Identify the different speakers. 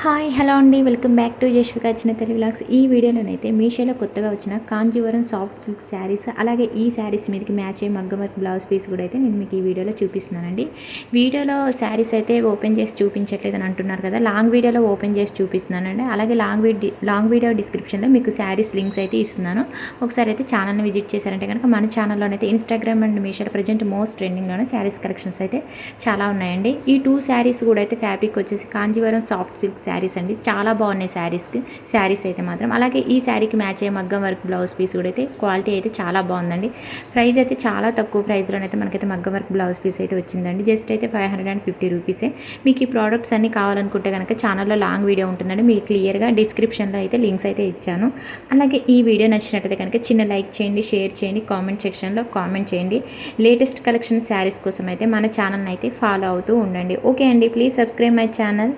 Speaker 1: Hi hello అండి, welcome back to Yashvika చిన్న Telugu vlogs. ఈ వీడియోలోనైతే మీషోలో కొత్తగా వచ్చిన కాంజీవరం సాఫ్ట్ సిల్క్ శారీస్, అలాగే ఈ శారీస్ మీదకి మ్యాచ్ అయ్యే మగ్గం వర్క్ బ్లౌజ్ పీస్ కూడా అయితే నేను మీకు ఈ వీడియోలో చూపిస్తున్నానండి. వీడియోలో శారీస్ అయితే ఓపెన్ చేసి చూపించట్లేదు అని అంటున్నారు కదా, లాంగ్ వీడియోలో ఓపెన్ చేసి చూపిస్తున్నానండి. అలాగే లాంగ్ వీడియో డిస్క్రిప్షన్లో మీకు శారీస్ లింక్స్ అయితే ఇస్తున్నాను. ఒకసారి అయితే ఛానల్ని విజిట్ చేశారంటే కనుక మన ఛానల్లోనైతే ఇన్స్టాగ్రామ్ అండ్ మీషోలో ప్రజెంట్ మోస్ట్ ట్రెండింగ్లోనే శారీస్ కలెక్షన్స్ అయితే చాలా ఉన్నాయండి. ఈ 2 శారీస్ కూడా అయితే ఫ్యాబ్రిక్ వచ్చేసి కాంజీవరం సాఫ్ట్ సిల్క్ శారీస్ అండి. చాలా బాగున్నాయి శారీస్ అయితే మాత్రం. అలాగే ఈ శారీకి మ్యాచ్ అయ్యే మగ్గం వర్క్ బ్లౌజ్ పీస్ కూడా అయితే క్వాలిటీ అయితే చాలా బాగుందండి. ప్రైస్ అయితే చాలా తక్కువ ప్రైస్లోనైతే మనకైతే మగ్గం వర్క్ బ్లౌజ్ పీస్ అయితే వచ్చిందండి. జస్ట్ అయితే 550 రూపీసే. మీకు ఈ ప్రోడక్ట్స్ అన్ని కావాలనుకుంటే కనుక ఛానల్లో లాంగ్ వీడియో ఉంటుందండి, మీకు క్లియర్గా డిస్క్రిప్షన్లో అయితే లింక్స్ అయితే ఇచ్చాను. అలాగే ఈ వీడియో నచ్చినట్లయితే కనుక చిన్న లైక్ చేయండి, షేర్ చేయండి, కామెంట్ సెక్షన్లో కామెంట్ చేయండి. లేటెస్ట్ కలెక్షన్ శారీస్ కోసం అయితే మన ఛానల్ని అయితే ఫాలో అవుతూ ఉండండి. ఓకే అండి, ప్లీజ్ సబ్స్క్రైబ్ మై ఛానల్.